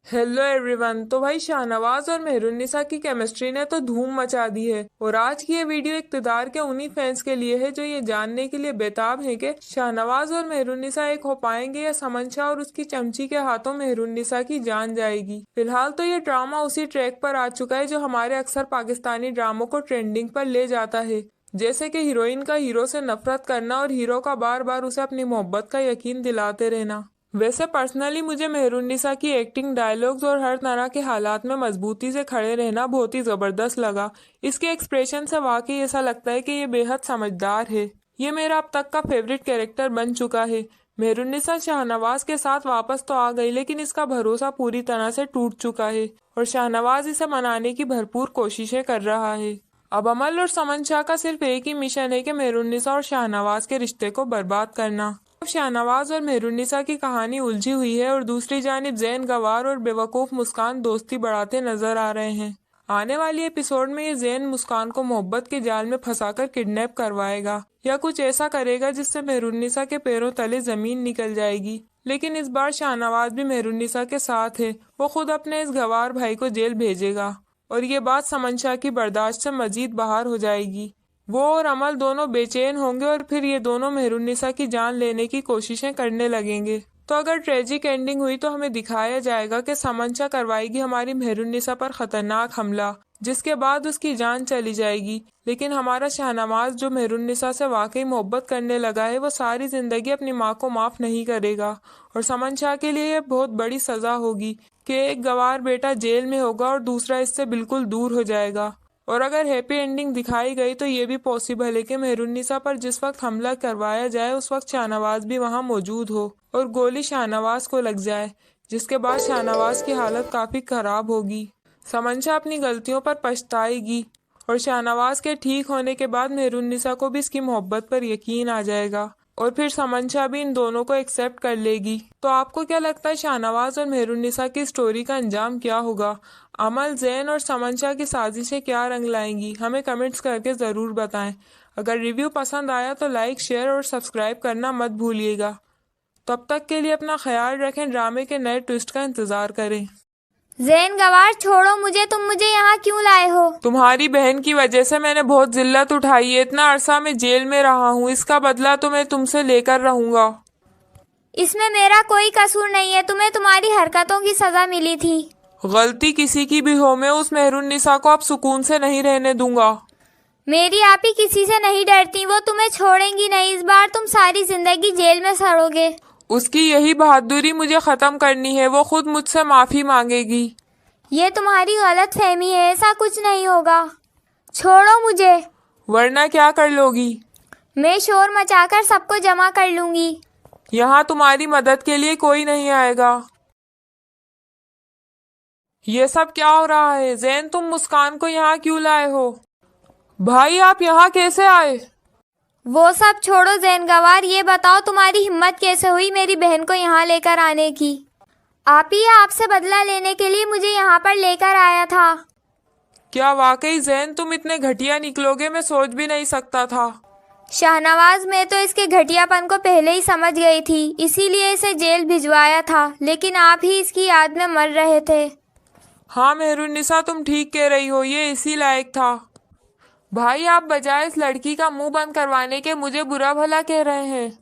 Hello everyone. तो भाई शाहनवाज और मेहरुन्निसा की केमिस्ट्री ने तो धूम मचा दी है और आज की ये वीडियो इक्तदार के उन्हीं फैंस के लिए है जो ये जानने के लिए बेताब हैं कि शाहनवाज और मेहरुन्निसा एक हो पाएंगे या समन शाह और उसकी चमची के हाथों मेहरुन्निसा की जान जाएगी। फिलहाल तो ये ड्रामा उसी ट्रैक पर आ चुका है जो हमारे अक्सर पाकिस्तानी ड्रामों को ट्रेंडिंग पर ले जाता है, जैसे कि हीरोइन का हीरो से नफरत करना और हीरो का बार बार उसे अपनी मोहब्बत का यकीन दिलाते रहना। वैसे पर्सनली मुझे मेहरुन्निसा की एक्टिंग, डायलॉग्स और हर तरह के हालात में मजबूती से खड़े रहना बहुत ही ज़बरदस्त लगा। इसके एक्सप्रेशन से वाकई ऐसा लगता है कि ये बेहद समझदार है। ये मेरा अब तक का फेवरेट कैरेक्टर बन चुका है। मेहरुन्निसा शाहनवाज के साथ वापस तो आ गई, लेकिन इसका भरोसा पूरी तरह से टूट चुका है और शाहनवाज इसे मनाने की भरपूर कोशिशें कर रहा है। अब अमल और समन शाह का सिर्फ एक ही मिशन है कि मेहरुन्निसा और शाहनवाज के रिश्ते को बर्बाद करना। शाहनवाज और मेहरुन्निसा की कहानी उलझी हुई है और दूसरी जानिब जैन गवार और बेवकूफ़ मुस्कान दोस्ती बढ़ाते नजर आ रहे हैं। आने वाली एपिसोड में ये जैन मुस्कान को मोहब्बत के जाल में फंसाकर किडनैप करवाएगा या कुछ ऐसा करेगा जिससे मेहरुन्निसा के पैरों तले जमीन निकल जाएगी। लेकिन इस बार शाहनवाज भी मेहरुन्निसा के साथ है। वो खुद अपने इस गवार भाई को जेल भेजेगा और ये बात समन शाह की बर्दाश्त से मजीद बाहर हो जाएगी। वो और अमल दोनों बेचैन होंगे और फिर ये दोनों मेहरुन्निसा की जान लेने की कोशिशें करने लगेंगे। तो अगर ट्रेजिक एंडिंग हुई तो हमें दिखाया जाएगा कि समन शाह करवाएगी हमारी मेहरुन्निसा पर खतरनाक हमला, जिसके बाद उसकी जान चली जाएगी। लेकिन हमारा शाहनवाज जो मेहरुन्निसा से वाकई मोहब्बत करने लगा है, वो सारी जिंदगी अपनी माँ को माफ नहीं करेगा और समन शाह के लिए यह बहुत बड़ी सजा होगी कि एक गवार बेटा जेल में होगा और दूसरा इससे बिल्कुल दूर हो जाएगा। और अगर हैप्पी एंडिंग दिखाई गई तो ये भी पॉसिबल है कि मेहरुन्निसा पर जिस वक्त हमला करवाया जाए उस वक्त शाहनवाज भी वहां मौजूद हो और गोली शाहनवाज को लग जाए, जिसके बाद शाहनवाज की हालत काफ़ी ख़राब होगी। समन शाह अपनी गलतियों पर पछताएगी और शाहनवाज के ठीक होने के बाद मेहरुन्निसा को भी इसकी मोहब्बत पर यकीन आ जाएगा और फिर समन शाह भी इन दोनों को एक्सेप्ट कर लेगी। तो आपको क्या लगता है शाहनवाज और मेहरुन्निसा की स्टोरी का अंजाम क्या होगा? अमल, जैन और समन शाह की साजिशें क्या रंग लाएंगी? हमें कमेंट्स करके ज़रूर बताएं। अगर रिव्यू पसंद आया तो लाइक, शेयर और सब्सक्राइब करना मत भूलिएगा। तब तक के लिए अपना ख्याल रखें। ड्रामे के नए ट्विस्ट का इंतज़ार करें। जैन गवार छोड़ो मुझे, तुम मुझे यहाँ क्यों लाए हो? तुम्हारी बहन की वजह से मैंने बहुत जिल्लत उठाई है। इतना अरसा मैं जेल में रहा हूँ, इसका बदला तो मैं तुमसे लेकर रहूंगा। इसमें मेरा कोई कसूर नहीं है, तुम्हें तुम्हारी हरकतों की सजा मिली थी। गलती किसी की भी हो, मैं उस मेहरुन्निसा को अब सुकून से नहीं रहने दूंगा। मेरी आपी किसी से नहीं डरती, वो तुम्हें छोड़ेंगी नहीं। इस बार तुम सारी जिंदगी जेल में सड़ोगे। उसकी यही बहादुरी मुझे खत्म करनी है। वो खुद मुझसे माफी मांगेगी। ये तुम्हारी गलत फहमी है, ऐसा कुछ नहीं होगा। छोड़ो मुझे। वरना क्या कर लोगी? मैं शोर मचाकर सबको जमा कर लूंगी। यहाँ तुम्हारी मदद के लिए कोई नहीं आएगा। ये सब क्या हो रहा है? जैन, तुम मुस्कान को यहाँ क्यों लाए हो? भाई, आप यहाँ कैसे आए? वो सब छोड़ो जैन गवार, ये बताओ तुम्हारी हिम्मत कैसे हुई मेरी बहन को यहाँ लेकर आने की? आप ही आपसे बदला लेने के लिए मुझे यहाँ पर लेकर आया था। क्या वाकई जैन तुम इतने घटिया निकलोगे? मैं सोच भी नहीं सकता था। शाहनवाज, मैं तो इसके घटियापन को पहले ही समझ गई थी, इसीलिए इसे जेल भिजवाया था। लेकिन आप ही इसकी याद में मर रहे थे। हाँ मेहरुन्निसा, तुम ठीक कह रही हो, ये इसी लायक था। भाई, आप बजाय इस लड़की का मुंह बंद करवाने के मुझे बुरा भला कह रहे हैं।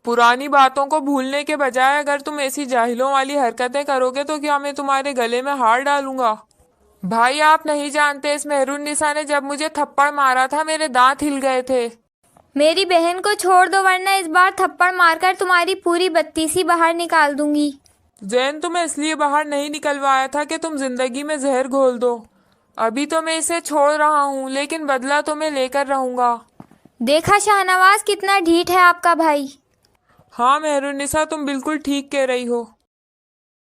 पुरानी बातों को भूलने के बजाय अगर तुम ऐसी जाहिलों वाली हरकतें करोगे तो क्या मैं तुम्हारे गले में हार डालूंगा? भाई, आप नहीं जानते, इस मेहरुन्निसा ने जब मुझे थप्पड़ मारा था मेरे दांत हिल गए थे। मेरी बहन को छोड़ दो, वरना इस बार थप्पड़ मारकर तुम्हारी पूरी बत्तीसी बाहर निकाल दूंगी। जैन, तुम्हें इसलिए बाहर नहीं निकलवाया था कि तुम जिंदगी में जहर घोल दो। अभी तो मैं इसे छोड़ रहा हूँ, लेकिन बदला तो मैं लेकर रहूंगा। देखा शाहनवाज, कितना ढीठ है आपका भाई। हाँ मेहरुन्निसा, तुम बिल्कुल ठीक कह रही हो।